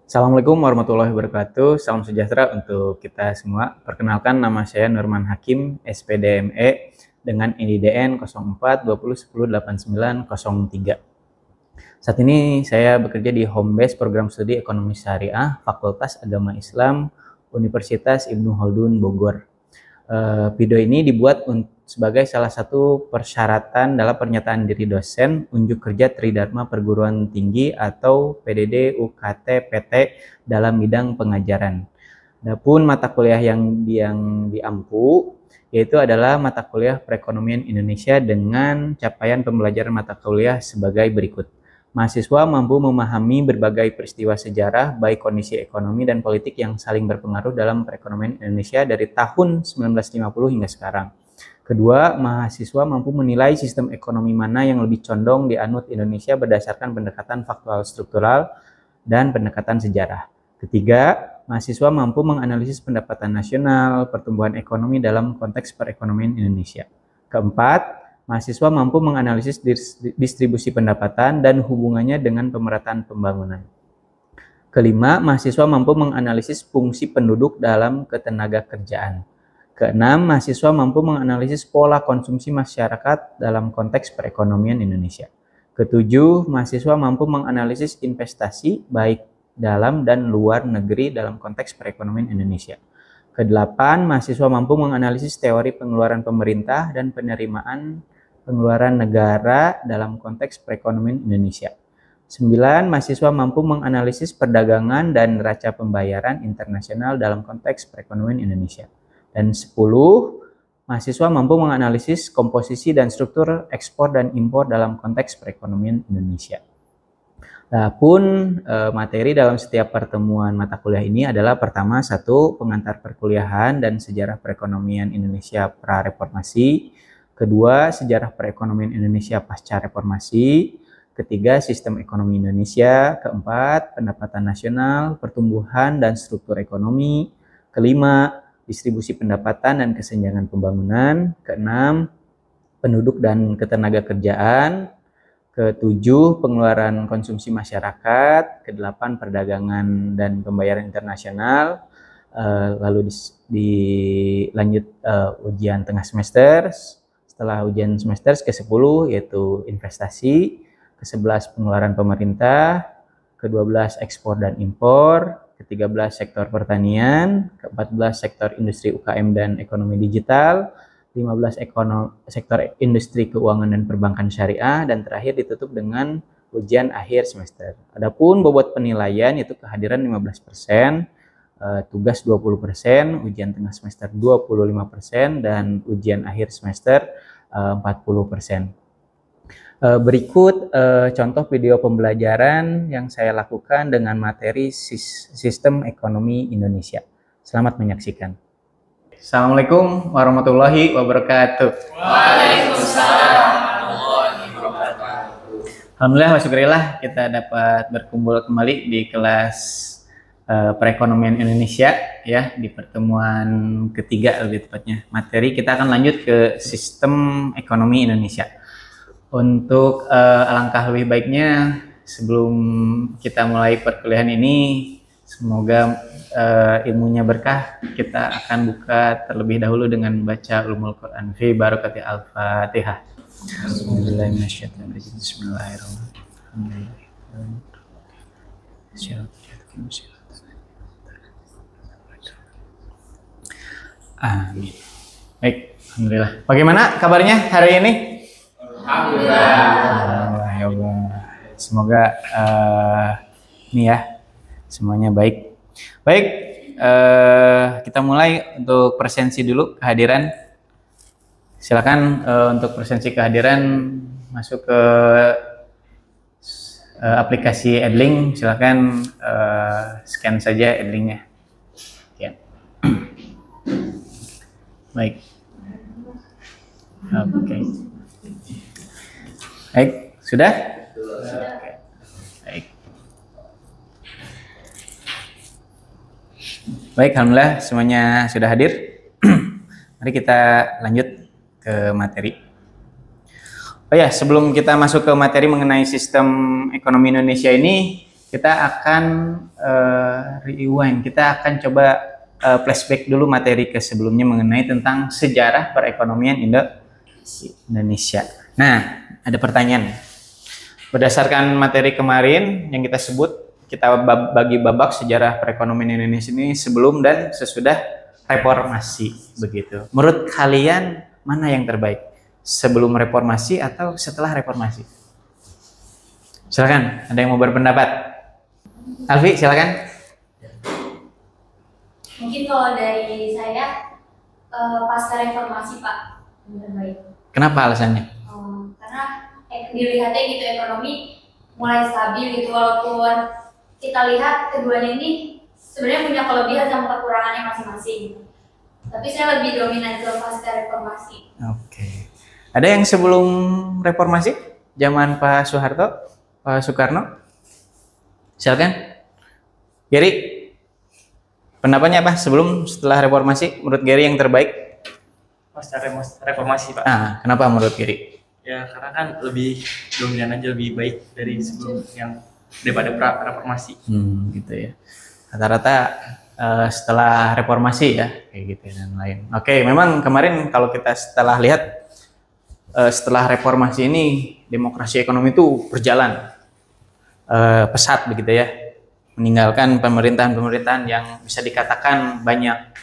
Assalamualaikum warahmatullahi wabarakatuh. Salam sejahtera untuk kita semua. Perkenalkan, nama saya Nurman Hakim, SPDME dengan NIDN 04 20 10 89 03. Saat ini saya bekerja di Home Base Program Studi Ekonomi Syariah, Fakultas Agama Islam, Universitas Ibnu Khaldun Bogor. Video ini dibuat sebagai salah satu persyaratan dalam pernyataan diri dosen unjuk kerja Tridharma Perguruan Tinggi atau PDD UKT PT dalam bidang pengajaran. Adapun mata kuliah yang diampu yaitu adalah mata kuliah Perekonomian Indonesia dengan capaian pembelajaran mata kuliah sebagai berikut. Mahasiswa mampu memahami berbagai peristiwa sejarah, baik kondisi ekonomi dan politik yang saling berpengaruh dalam perekonomian Indonesia dari tahun 1950 hingga sekarang. Kedua, mahasiswa mampu menilai sistem ekonomi mana yang lebih condong dianut Indonesia berdasarkan pendekatan faktual struktural dan pendekatan sejarah. Ketiga, mahasiswa mampu menganalisis pendapatan nasional, pertumbuhan ekonomi dalam konteks perekonomian Indonesia. Keempat, mahasiswa mampu menganalisis distribusi pendapatan dan hubungannya dengan pemerataan pembangunan. Kelima, mahasiswa mampu menganalisis fungsi penduduk dalam ketenagakerjaan. Keenam, mahasiswa mampu menganalisis pola konsumsi masyarakat dalam konteks perekonomian Indonesia. Ketujuh, mahasiswa mampu menganalisis investasi baik dalam dan luar negeri dalam konteks perekonomian Indonesia. Kedelapan, mahasiswa mampu menganalisis teori pengeluaran pemerintah dan penerimaan pengeluaran negara dalam konteks perekonomian Indonesia. 9. Mahasiswa mampu menganalisis perdagangan dan neraca pembayaran internasional dalam konteks perekonomian Indonesia. Dan 10. Mahasiswa mampu menganalisis komposisi dan struktur ekspor dan impor dalam konteks perekonomian Indonesia. Adapun materi dalam setiap pertemuan mata kuliah ini adalah pertama, 1. Pengantar perkuliahan dan sejarah perekonomian Indonesia pra-reformasi. Kedua, sejarah perekonomian Indonesia pasca reformasi. Ketiga, sistem ekonomi Indonesia. Keempat, pendapatan nasional, pertumbuhan dan struktur ekonomi. Kelima, distribusi pendapatan dan kesenjangan pembangunan. Keenam, penduduk dan ketenagakerjaan. Ketujuh, pengeluaran konsumsi masyarakat. Kedelapan, perdagangan dan pembayaran internasional. Lalu dilanjut ujian tengah semester. Setelah ujian semester ke-10 yaitu investasi, ke-11 pengeluaran pemerintah, ke-12 ekspor dan impor, ke-13 sektor pertanian, ke-14 sektor industri UKM dan ekonomi digital, 15 sektor industri keuangan dan perbankan syariah, dan terakhir ditutup dengan ujian akhir semester. Adapun bobot penilaian yaitu kehadiran 15%, tugas 20%, ujian tengah semester 25%, dan ujian akhir semester 40%. Berikut contoh video pembelajaran yang saya lakukan dengan materi Sistem Ekonomi Indonesia. Selamat menyaksikan. Assalamualaikum warahmatullahi wabarakatuh. Waalaikumsalam warahmatullahi wabarakatuh. Alhamdulillah wa syukurillah kita dapat berkumpul kembali di kelas perekonomian Indonesia ya, di pertemuan ketiga lebih tepatnya. Materi kita akan lanjut ke sistem ekonomi Indonesia. Untuk alangkah lebih baiknya sebelum kita mulai perkuliahan ini, semoga ilmunya berkah. Kita akan buka terlebih dahulu dengan baca ulumul Quran fi barakati al-Fatihah. Bismillahirrahmanirrahim. Amin. Baik, alhamdulillah. Bagaimana kabarnya hari ini? Alhamdulillah. Ya Allah. Semoga ini ya semuanya baik. Baik, kita mulai untuk presensi dulu kehadiran. Silakan untuk presensi kehadiran masuk ke aplikasi Edlink. Silakan scan saja Edlinknya. Ya. Baik. Oke. Baik, sudah? Oke. Baik. Baik, alhamdulillah semuanya sudah hadir. Mari kita lanjut ke materi. Oh ya, sebelum kita masuk ke materi mengenai sistem ekonomi Indonesia ini, kita akan rewind. Kita akan coba flashback dulu materi ke sebelumnya mengenai tentang sejarah perekonomian Indonesia. Nah, ada pertanyaan. Berdasarkan materi kemarin yang kita sebut, kita bagi babak sejarah perekonomian Indonesia ini sebelum dan sesudah reformasi, begitu. Menurut kalian mana yang terbaik? Sebelum reformasi atau setelah reformasi? Silakan, ada yang mau berpendapat? Alfi, silakan. Mungkin kalau dari saya pasca reformasi Pak, yang terbaik. Kenapa alasannya? Karena dilihatnya gitu ekonomi mulai stabil gitu, walaupun kita lihat keduanya ini sebenarnya punya kelebihan sama kekurangannya masing-masing. Tapi saya lebih dominan ke pasca reformasi. Oke. Ada yang sebelum reformasi? Zaman Pak Soeharto, Pak Soekarno? Silakan. Gary, pendapatnya apa? Sebelum, setelah reformasi, menurut Gary yang terbaik? Pasca reformasi Pak. Ah, kenapa menurut Gary? Ya karena kan lebih dominan aja, lebih baik dari sebelum yang daripada reformasi. Gitu ya. Rata-rata setelah reformasi ya, kayak gitu dan lain. Oke, memang kemarin kalau kita setelah lihat setelah reformasi ini demokrasi ekonomi itu berjalan pesat begitu ya, meninggalkan pemerintahan-pemerintahan yang bisa dikatakan banyak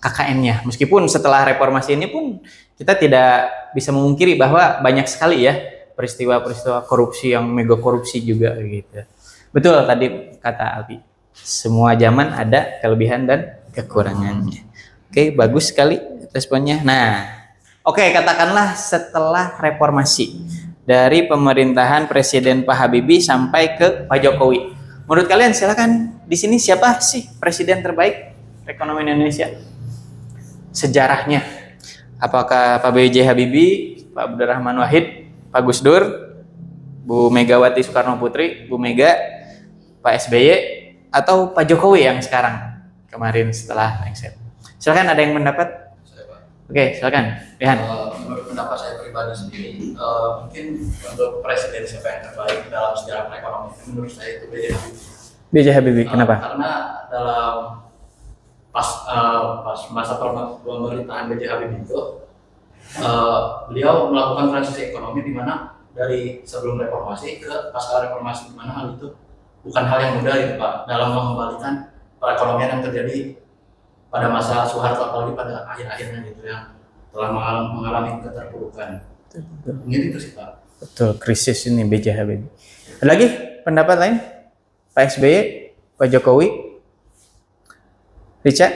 KKN-nya. Meskipun setelah reformasi ini pun kita tidak bisa memungkiri bahwa banyak sekali ya peristiwa-peristiwa korupsi yang mega korupsi juga gitu. Betul tadi kata Albi, semua zaman ada kelebihan dan kekurangannya. Oke, bagus sekali responnya. Nah, oke, katakanlah setelah reformasi dari pemerintahan Presiden Pak Habibie sampai ke Pak Jokowi. Menurut kalian, silakan di sini siapa sih presiden terbaik perekonomian Indonesia? Sejarahnya, apakah Pak B.J. Habibie, Pak Abdurrahman Wahid, Pak Gus Dur, Bu Megawati Soekarno Putri, Bu Mega, Pak SBY, atau Pak Jokowi yang sekarang kemarin setelah lengser? Silakan, ada yang mendapat? Oke, silakan. Rehan. Menurut pendapat saya pribadi sendiri, mungkin untuk presiden siapa yang terbaik dalam sejarah perekonomian, menurut saya itu B.J. Habibie. B.J. Habibie, kenapa? Karena dalam pas masa pemerintahan B.J. Habibie itu, beliau melakukan transisi ekonomi di mana dari sebelum reformasi ke pasca reformasi, di mana hal itu bukan hal yang mudah gitu Pak, dalam mengembalikan perekonomian yang terjadi pada masa Soeharto, apalagi pada akhir-akhirnya gitu yang telah mengalami keterpurukan. Mungkin itu sih Pak. Betul, krisis ini B.J. Habibie. Ada lagi pendapat lain? Pak SBY, Pak Jokowi, Rica?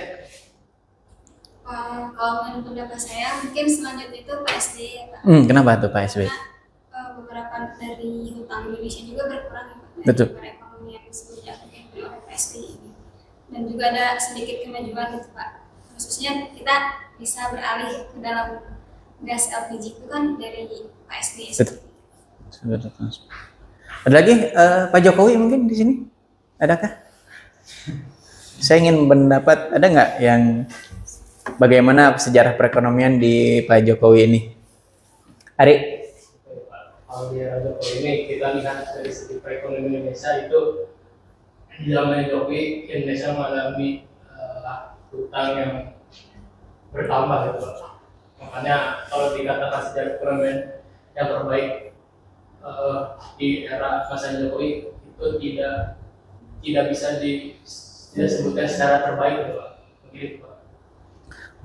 Kalau menurut pendapat saya, mungkin selanjutnya itu Pak SBY ya Pak. Kenapa tuh Pak SBY? Karena beberapa dari hutang Indonesia juga berkurang ya Pak. Betul. Perekonomian sebelumnya yang oleh Pak SBY ini. Dan juga ada sedikit kemajuan gitu Pak. Khususnya kita bisa beralih ke dalam gas LPG itu kan dari Pak SBY. Betul. Ada lagi Pak Jokowi mungkin di sini? Adakah? Saya ingin pendapat, ada nggak yang bagaimana sejarah perekonomian di Pak Jokowi ini? Ari? Kalau di era Jokowi ini kita lihat dari segi perekonomian Indonesia itu di zaman Jokowi Indonesia mengalami hutang yang bertambah gitu. Makanya kalau dikatakan sejarah perekonomian yang terbaik di era masa Jokowi itu tidak bisa disebutkan secara terbaik gitu Pak. Begitu Pak.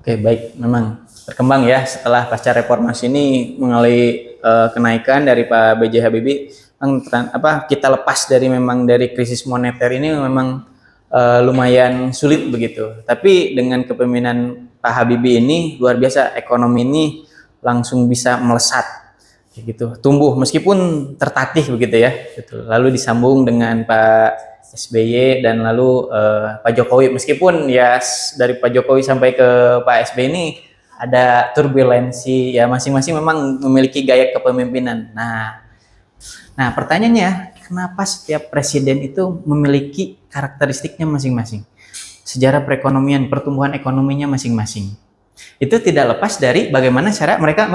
Oke, baik, memang berkembang ya setelah pasca reformasi ini mengalami kenaikan dari Pak B.J. Habibie. Kita lepas dari krisis moneter ini memang lumayan sulit begitu. Tapi dengan kepemimpinan Pak Habibie ini luar biasa, ekonomi ini langsung bisa melesat gitu, tumbuh meskipun tertatih begitu ya. Gitu. Lalu disambung dengan Pak SBY dan lalu Pak Jokowi, meskipun ya dari Pak Jokowi sampai ke Pak SBY ini ada turbulensi ya, masing-masing memang memiliki gaya kepemimpinan. Nah pertanyaannya, kenapa setiap presiden itu memiliki karakteristiknya masing-masing, sejarah perekonomian, pertumbuhan ekonominya masing-masing? Itu tidak lepas dari bagaimana cara mereka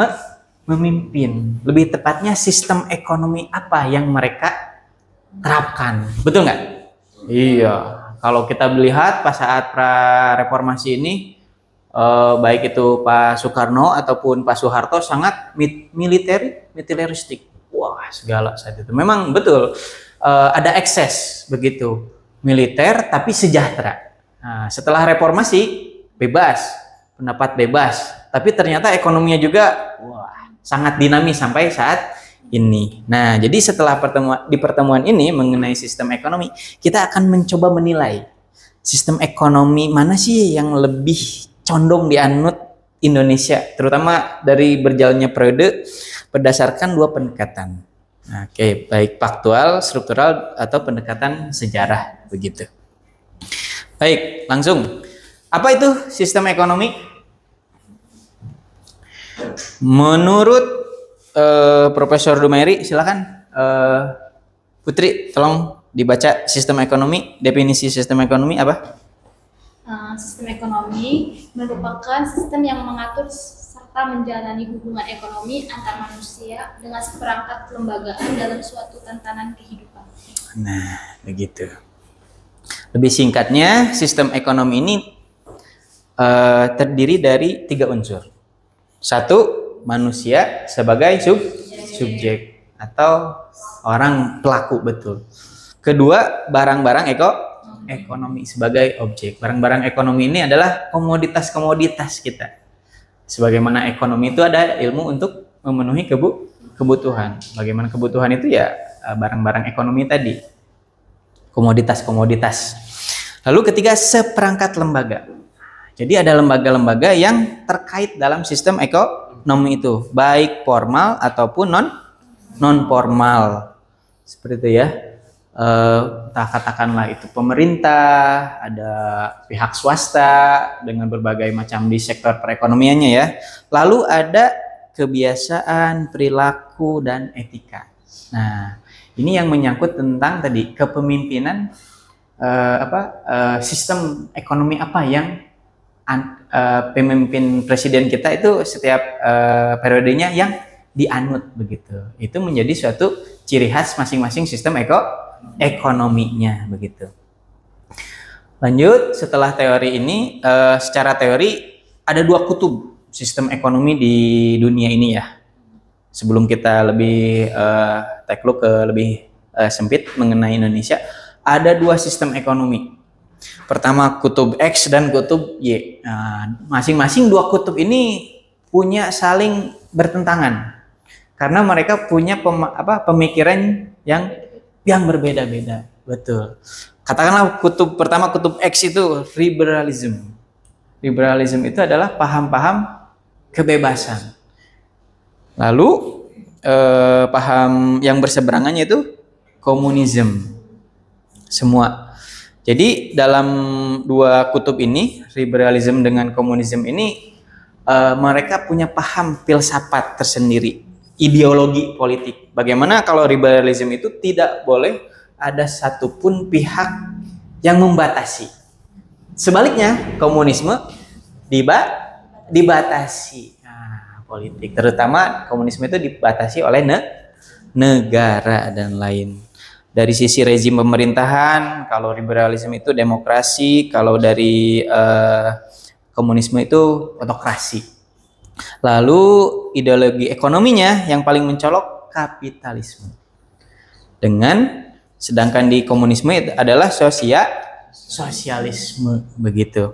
memimpin. Lebih tepatnya sistem ekonomi apa yang mereka terapkan. Betul nggak? Iya. Kalau kita melihat pas saat pra-reformasi ini, baik itu Pak Soekarno ataupun Pak Soeharto sangat militeristik. Wah, segala saat itu. Memang betul ada ekses begitu. Militer tapi sejahtera. Nah, setelah reformasi bebas, pendapat bebas. Tapi ternyata ekonominya juga sangat dinamis sampai saat ini. Nah, jadi setelah pertemuan ini mengenai sistem ekonomi, kita akan mencoba menilai sistem ekonomi mana sih yang lebih condong dianut Indonesia, terutama dari berjalannya periode berdasarkan dua pendekatan. Oke, baik faktual, struktural, atau pendekatan sejarah begitu. Baik, langsung. Apa itu sistem ekonomi? Menurut Profesor Dumeri, silakan Putri, tolong dibaca sistem ekonomi. Definisi sistem ekonomi apa? Sistem ekonomi merupakan sistem yang mengatur serta menjalani hubungan ekonomi antar manusia dengan seperangkat kelembagaan dalam suatu tatanan kehidupan. Nah, begitu. Lebih singkatnya, sistem ekonomi ini terdiri dari 3 unsur. 1, manusia sebagai subjek atau orang pelaku, betul. Kedua, barang-barang ekonomi sebagai objek. Barang-barang ekonomi ini adalah komoditas-komoditas kita. Sebagaimana ekonomi itu ada ilmu untuk memenuhi kebutuhan. Bagaimana kebutuhan itu ya barang-barang ekonomi tadi. Komoditas-komoditas. Lalu ketiga, seperangkat lembaga. Jadi ada lembaga-lembaga yang terkait dalam sistem ekonomi itu, baik formal ataupun non formal. Seperti itu ya. Katakanlah itu pemerintah, ada pihak swasta dengan berbagai macam di sektor perekonomiannya ya. Lalu ada kebiasaan, perilaku, dan etika. Nah, ini yang menyangkut tentang tadi kepemimpinan sistem ekonomi apa yang pemimpin presiden kita itu setiap periodenya yang dianut begitu. Itu menjadi suatu ciri khas masing-masing sistem ekonominya begitu. Lanjut, setelah teori ini, secara teori ada 2 kutub sistem ekonomi di dunia ini ya. Sebelum kita lebih takluk ke lebih sempit mengenai Indonesia, ada 2 sistem ekonomi. Pertama kutub X dan kutub Y. Nah, masing-masing 2 kutub ini punya saling bertentangan karena mereka punya pemikiran yang berbeda-beda. Betul. Katakanlah kutub pertama, kutub X itu liberalism. Liberalism itu adalah paham-paham kebebasan. Lalu paham yang berseberangannya itu komunisme. Semua. Jadi dalam 2 kutub ini, liberalism dengan komunisme ini, mereka punya paham filsafat tersendiri, ideologi politik. Bagaimana kalau liberalism itu tidak boleh ada satupun pihak yang membatasi. Sebaliknya, komunisme dibatasi. Nah, politik, terutama komunisme itu dibatasi oleh negara dan lain. Dari sisi rezim pemerintahan, kalau liberalisme itu demokrasi, kalau dari komunisme itu otokrasi. Lalu ideologi ekonominya yang paling mencolok kapitalisme. Sedangkan di komunisme itu adalah sosialisme begitu.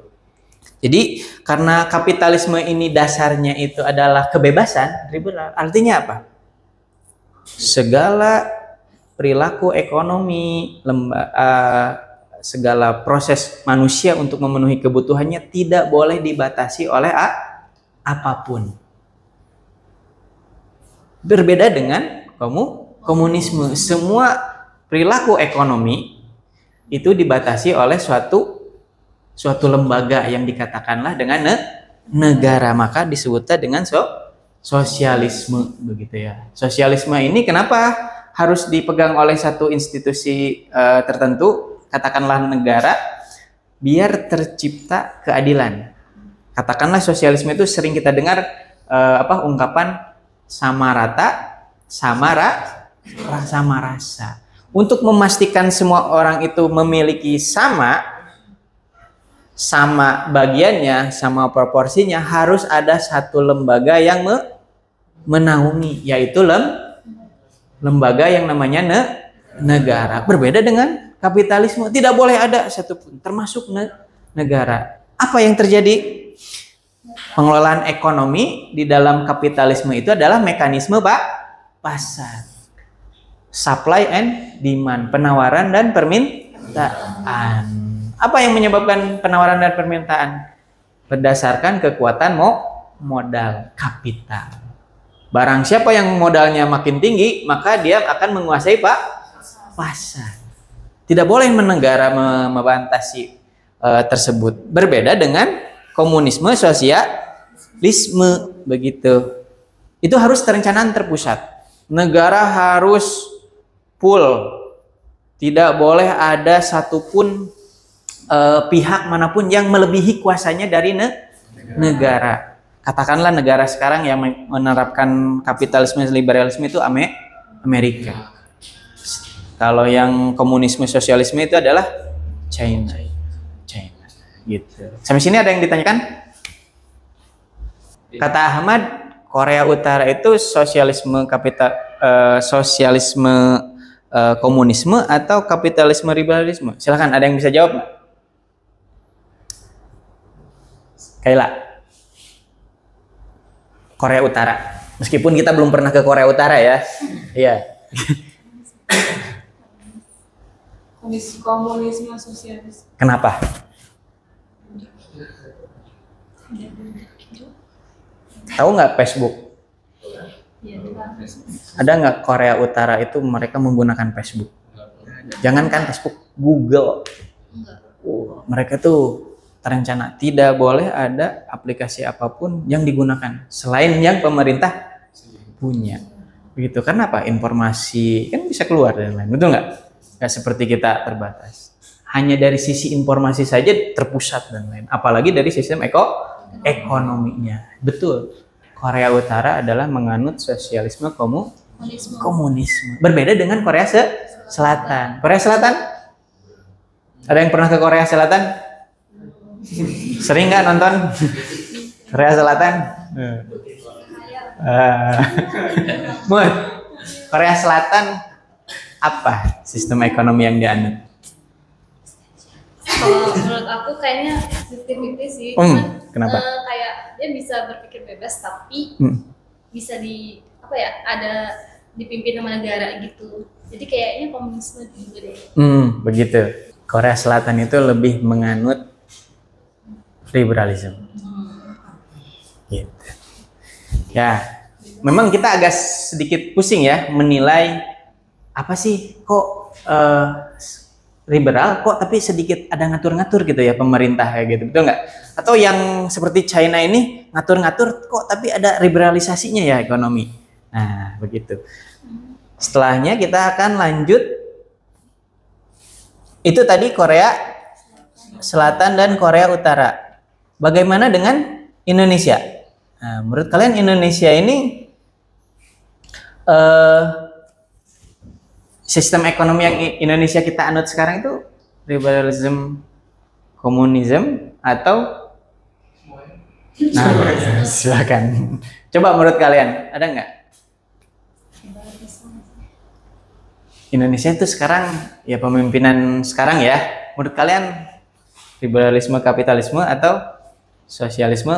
Jadi karena kapitalisme ini dasarnya itu adalah kebebasan, artinya apa? Segala perilaku ekonomi, segala proses manusia untuk memenuhi kebutuhannya tidak boleh dibatasi oleh apapun. Berbeda dengan komunisme, semua perilaku ekonomi itu dibatasi oleh suatu lembaga yang dikatakanlah dengan negara, maka disebutnya dengan sosialisme begitu ya. Sosialisme ini kenapa harus dipegang oleh satu institusi tertentu, katakanlah negara, biar tercipta keadilan. Katakanlah sosialisme itu sering kita dengar ungkapan sama rata, sama rasa. Untuk memastikan semua orang itu memiliki sama bagiannya, sama proporsinya, harus ada satu lembaga yang menaungi, yaitu lembaga yang namanya negara. Berbeda dengan kapitalisme, tidak boleh ada satupun, termasuk negara. Apa yang terjadi? Pengelolaan ekonomi di dalam kapitalisme itu adalah mekanisme pasar. Supply and demand, penawaran dan permintaan. Apa yang menyebabkan penawaran dan permintaan? Berdasarkan kekuatan modal kapital. Barang siapa yang modalnya makin tinggi, maka dia akan menguasai pasar. Tidak boleh negara membatasi tersebut. Berbeda dengan komunisme, sosialisme, begitu. Itu harus perencanaan terpusat. Negara harus full. Tidak boleh ada satupun pihak manapun yang melebihi kuasanya dari negara. Katakanlah negara sekarang yang menerapkan kapitalisme liberalisme itu Amerika. Kalau yang komunisme sosialisme itu adalah China. Gitu. Sampai sini ada yang ditanyakan? Kata Ahmad, Korea Utara itu sosialisme komunisme atau kapitalisme liberalisme? Silahkan, ada yang bisa jawab nggak? Kaila. Korea Utara. Meskipun kita belum pernah ke Korea Utara ya. Iya. Komunisme sosialis. Kenapa? Tahu nggak Facebook? Ada nggak Korea Utara itu mereka menggunakan Facebook? Jangankan Facebook, Google. Mereka tuh terencana tidak boleh ada aplikasi apapun yang digunakan selain yang pemerintah punya. Begitu. Karena apa? Informasi kan bisa keluar dan lain. Betul nggak? Nggak seperti kita terbatas. Hanya dari sisi informasi saja terpusat dan lain. Apalagi dari sistem ekonominya. Betul. Korea Utara adalah menganut sosialisme komunisme. Berbeda dengan Korea Selatan. Korea Selatan? Ada yang pernah ke Korea Selatan? Sering nggak nonton Korea Selatan? Korea Selatan apa sistem ekonomi yang dianut? Kalau menurut aku kayaknya 50-50 sih. Kenapa? Kayak dia bisa berpikir bebas tapi bisa ada dipimpin sama negara gitu. Jadi kayaknya komunisme juga deh. Begitu. Korea Selatan itu lebih menganut liberalisme. Gitu. Ya, memang kita agak sedikit pusing ya menilai apa sih kok liberal kok tapi sedikit ada ngatur-ngatur gitu ya pemerintah kayak gitu, betul nggak? Atau yang seperti China ini ngatur-ngatur kok tapi ada liberalisasinya ya ekonomi. Nah begitu. Setelahnya kita akan lanjut. Itu tadi Korea Selatan dan Korea Utara. Bagaimana dengan Indonesia? Nah, menurut kalian Indonesia ini sistem ekonomi yang Indonesia kita anut sekarang itu liberalism, komunisme atau? Nah, silakan. Coba menurut kalian ada nggak? Indonesia itu sekarang ya pemimpinan sekarang ya. Menurut kalian liberalisme kapitalisme atau sosialisme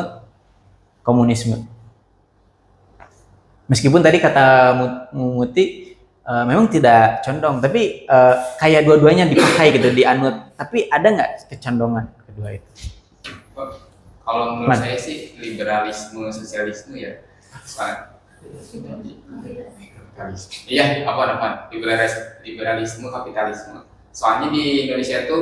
komunisme? Meskipun tadi kata Muti memang tidak condong, tapi kayak dua-duanya dipakai gitu, dianut. Tapi ada nggak kecondongan kedua itu? Kalau menurut saya sih liberalisme sosialisme ya. Iya, apa liberalisme kapitalisme. Soalnya di Indonesia itu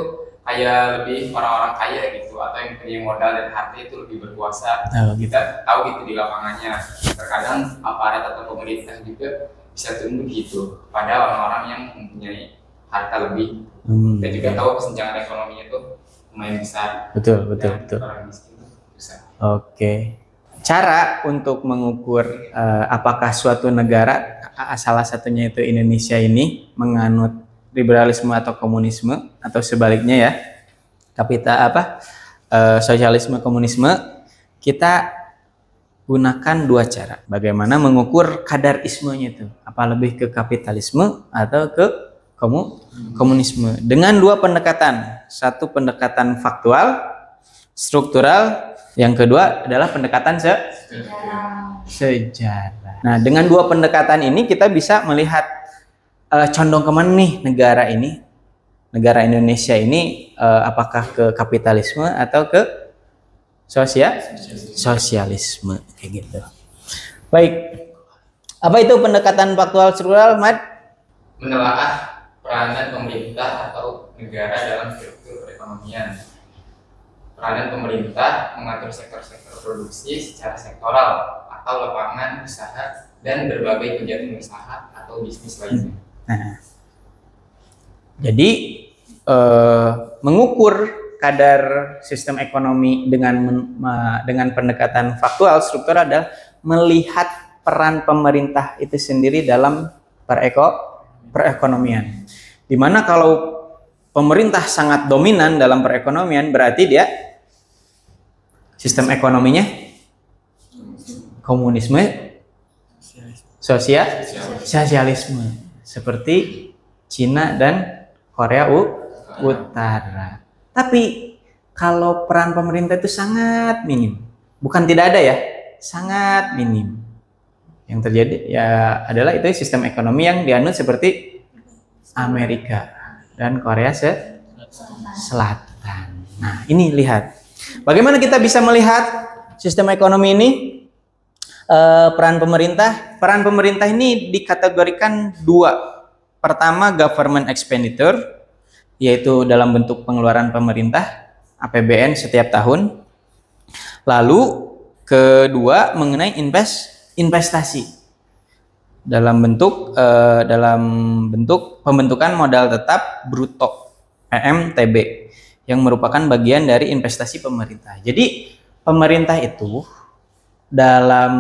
kayak lebih orang-orang kaya gitu, atau yang punya modal dan harta itu lebih berkuasa. Kita tahu gitu di lapangannya. Terkadang aparat atau pemerintah juga bisa tumbuh gitu pada orang-orang yang mempunyai harta lebih dan juga tahu kesenjangan ekonominya itu lumayan besar. Betul. Orang miskin besar. Oke. cara untuk mengukur apakah suatu negara, salah satunya itu Indonesia ini, menganut liberalisme atau komunisme atau sebaliknya ya, sosialisme komunisme, kita gunakan dua cara. Bagaimana mengukur kadar ismenya itu, apa lebih ke kapitalisme atau ke komunisme, dengan dua pendekatan. Satu pendekatan faktual, struktural, yang kedua adalah pendekatan sejarah. Nah, dengan dua pendekatan ini kita bisa melihat condong kemana nih negara ini, negara Indonesia ini, apakah ke kapitalisme atau ke sosialisme, kayak gitu. Baik, apa itu pendekatan faktual struktural, Mat? Menelaah peranan pemerintah atau negara dalam struktur perekonomian. Peranan pemerintah mengatur sektor-sektor produksi secara sektoral atau lapangan usaha dan berbagai kegiatan usaha atau bisnis lainnya. Nah, jadi mengukur kadar sistem ekonomi dengan pendekatan faktual struktural adalah melihat peran pemerintah itu sendiri dalam perekonomian. Dimana kalau pemerintah sangat dominan dalam perekonomian, berarti dia sistem ekonominya komunisme, sosialisme, seperti Cina dan Korea Utara. Tapi kalau peran pemerintah itu sangat minim, bukan tidak ada ya, sangat minim. Yang terjadi ya adalah itu sistem ekonomi yang dianut seperti Amerika dan Korea Selatan. Nah, ini lihat bagaimana kita bisa melihat sistem ekonomi ini, peran pemerintah. Peran pemerintah ini dikategorikan dua. Pertama, government expenditure, yaitu dalam bentuk pengeluaran pemerintah, APBN setiap tahun. Lalu kedua, mengenai investasi dalam bentuk pembentukan modal tetap bruto, PMTB, yang merupakan bagian dari investasi pemerintah. Jadi pemerintah itu dalam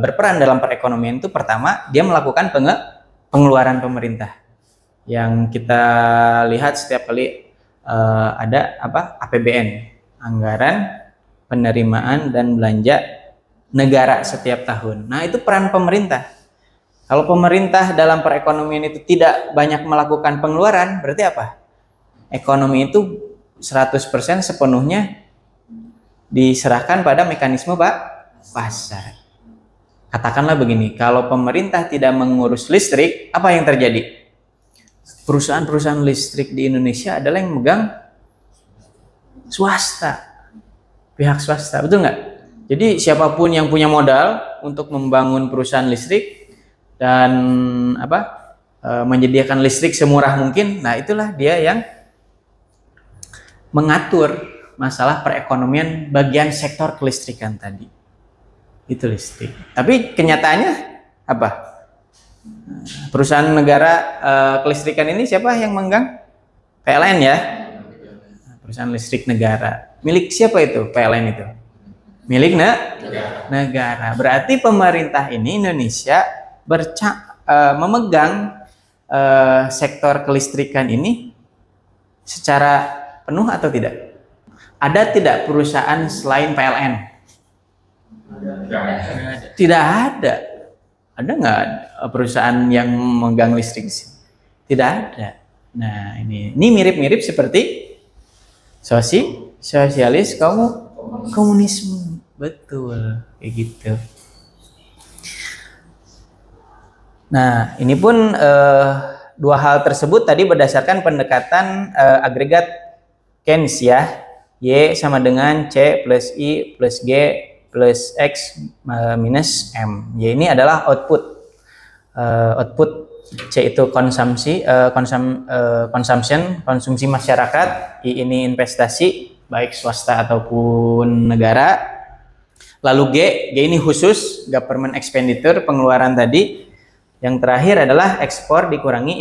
berperan dalam perekonomian itu, pertama dia melakukan pengeluaran pemerintah yang kita lihat setiap kali ada APBN, anggaran penerimaan dan belanja negara setiap tahun. Nah, itu peran pemerintah. Kalau pemerintah dalam perekonomian itu tidak banyak melakukan pengeluaran, berarti apa? Ekonomi itu 100% sepenuhnya diserahkan pada mekanisme pasar. Katakanlah begini, kalau pemerintah tidak mengurus listrik, apa yang terjadi? Perusahaan-perusahaan listrik di Indonesia adalah yang megang swasta, pihak swasta, betul nggak? Jadi siapapun yang punya modal untuk membangun perusahaan listrik dan menyediakan listrik semurah mungkin, nah itulah dia yang mengatur masalah perekonomian bagian sektor kelistrikan tadi. Itu listrik. Tapi kenyataannya apa? Perusahaan negara kelistrikan ini siapa yang megang? PLN ya. Perusahaan listrik negara. Milik siapa itu PLN itu? Milik negara. Berarti pemerintah ini Indonesia memegang sektor kelistrikan ini secara penuh atau tidak? Ada tidak perusahaan selain PLN? Tidak ada. Ada nggak perusahaan yang memegang listrik? Tidak ada. Nah, ini mirip-mirip seperti sosialis komunisme. Betul, kayak gitu. Nah, ini pun dua hal tersebut tadi berdasarkan pendekatan agregat Keynes ya. Y sama dengan C plus I plus G plus X minus M. Y ini adalah output. C itu konsumsi masyarakat. I ini investasi baik swasta ataupun negara. Lalu G ini khusus, government expenditure, pengeluaran tadi. Yang terakhir adalah ekspor dikurangi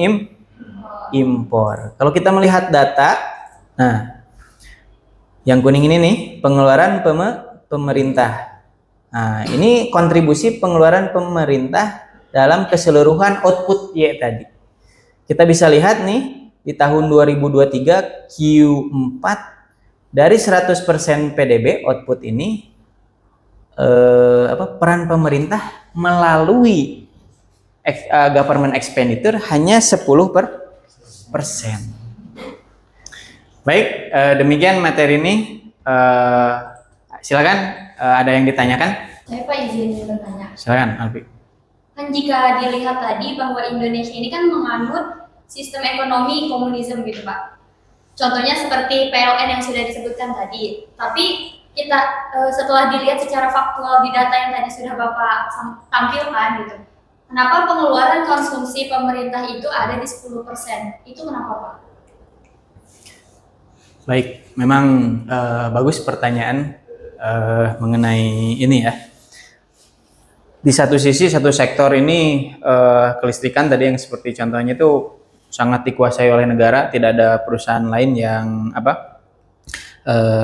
impor. Kalau kita melihat data, nah, yang kuning ini nih pengeluaran pemerintah. Nah, ini kontribusi pengeluaran pemerintah dalam keseluruhan output Y tadi. Kita bisa lihat nih di tahun 2023 Q4 dari 100% PDB output ini peran pemerintah melalui government expenditure hanya 10%. Baik, demikian materi ini. Silakan, ada yang ditanyakan? Saya Pak izin bertanya. Silakan, Alfi. Kan jika dilihat tadi bahwa Indonesia ini kan menganut sistem ekonomi komunisme gitu Pak. Contohnya seperti PLN yang sudah disebutkan tadi. Tapi kita setelah dilihat secara faktual di data yang tadi sudah Bapak tampilkan gitu. Kenapa pengeluaran konsumsi pemerintah itu ada di 10%? Itu kenapa Pak? Baik, memang bagus pertanyaan mengenai ini ya. Di satu sisi, satu sektor ini kelistrikan tadi yang seperti contohnya itu sangat dikuasai oleh negara, tidak ada perusahaan lain yang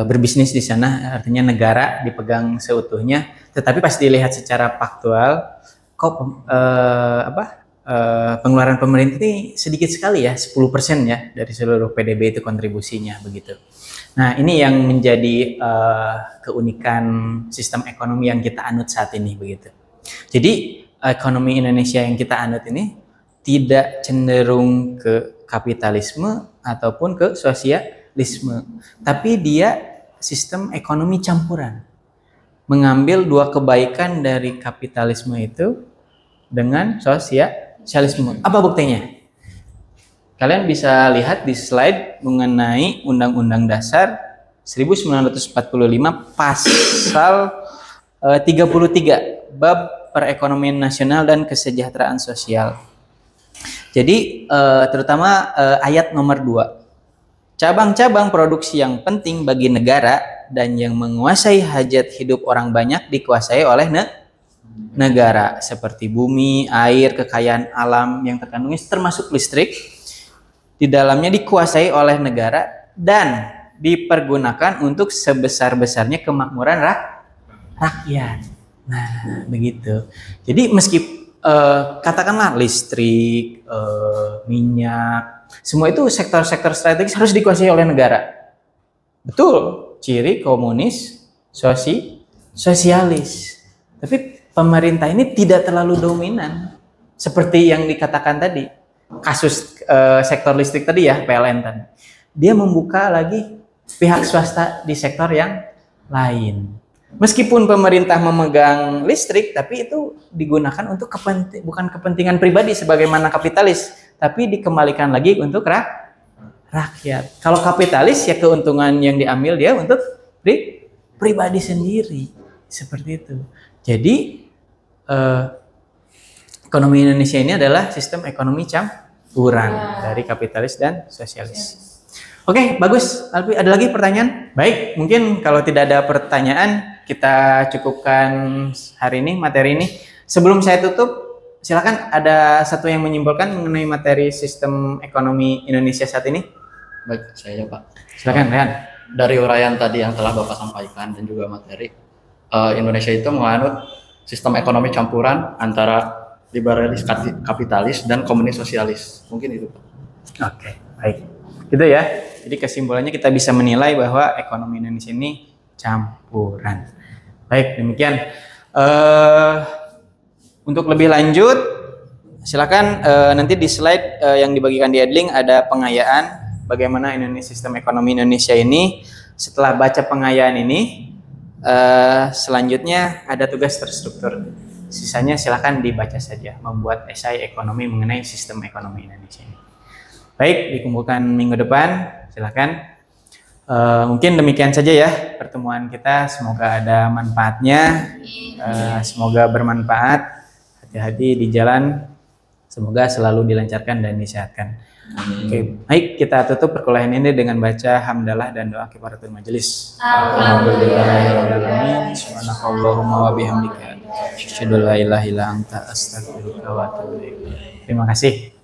berbisnis di sana, artinya negara dipegang seutuhnya. Tetapi pas dilihat secara faktual, kok pengeluaran pemerintah ini sedikit sekali ya, 10% ya dari seluruh PDB itu kontribusinya begitu. Nah, ini yang menjadi keunikan sistem ekonomi yang kita anut saat ini begitu. Jadi ekonomi Indonesia yang kita anut ini tidak cenderung ke kapitalisme ataupun ke sosialisme, tapi dia sistem ekonomi campuran, mengambil dua kebaikan dari kapitalisme itu dengan sosialisme. Apa buktinya? Kalian bisa lihat di slide mengenai Undang-Undang Dasar 1945 pasal 33 bab perekonomian nasional dan kesejahteraan sosial. Jadi terutama ayat nomor 2. Cabang-cabang produksi yang penting bagi negara dan yang menguasai hajat hidup orang banyak dikuasai oleh negara, seperti bumi, air, kekayaan alam yang terkandungnya termasuk listrik, di dalamnya dikuasai oleh negara dan dipergunakan untuk sebesar-besarnya kemakmuran rakyat. Nah, begitu. Jadi katakanlah listrik, minyak, semua itu sektor-sektor strategis harus dikuasai oleh negara. Betul, ciri komunis, sosialis. Tapi pemerintah ini tidak terlalu dominan seperti yang dikatakan tadi. Kasus sektor listrik tadi ya, PLN tadi. Dia membuka lagi pihak swasta di sektor yang lain. Meskipun pemerintah memegang listrik, tapi itu digunakan untuk bukan kepentingan pribadi sebagaimana kapitalis, tapi dikembalikan lagi untuk rakyat. Kalau kapitalis ya keuntungan yang diambil dia untuk pribadi sendiri, seperti itu. Jadi ekonomi Indonesia ini adalah sistem ekonomi campuran dari kapitalis dan sosialis. Oke, bagus. Alfi, ada lagi pertanyaan? Baik, mungkin kalau tidak ada pertanyaan, kita cukupkan hari ini materi ini. Sebelum saya tutup, silakan ada satu yang menyimpulkan mengenai materi sistem ekonomi Indonesia saat ini. Baik, saya Pak. Silakan, Rehan. Dari uraian tadi yang telah Bapak sampaikan dan juga materi, Indonesia itu menganut sistem ekonomi campuran antara liberalis kapitalis dan komunis sosialis. Mungkin itu, Pak. Oke, baik. Gitu ya. Jadi kesimpulannya kita bisa menilai bahwa ekonomi Indonesia ini campuran. Baik, demikian. Untuk lebih lanjut, silakan nanti di slide yang dibagikan di Edlink ada pengayaan bagaimana sistem ekonomi Indonesia ini. Setelah baca pengayaan ini, selanjutnya ada tugas terstruktur. Sisanya silakan dibaca saja, membuat esai ekonomi mengenai sistem ekonomi Indonesia ini. Baik, dikumpulkan minggu depan, silakan. Mungkin demikian saja ya pertemuan kita. Semoga ada manfaatnya, semoga bermanfaat. Hati-hati di jalan, semoga selalu dilancarkan dan disehatkan. Oke, baik, kita tutup perkuliahan ini dengan baca hamdalah dan doa kifaratul majelis. Alhamdulillahirobbilalamin. Subhanakallahumma wa bihamdika asyhadu an la ilaha illa anta astaghfiruka wa atubu ilaik. Terima kasih.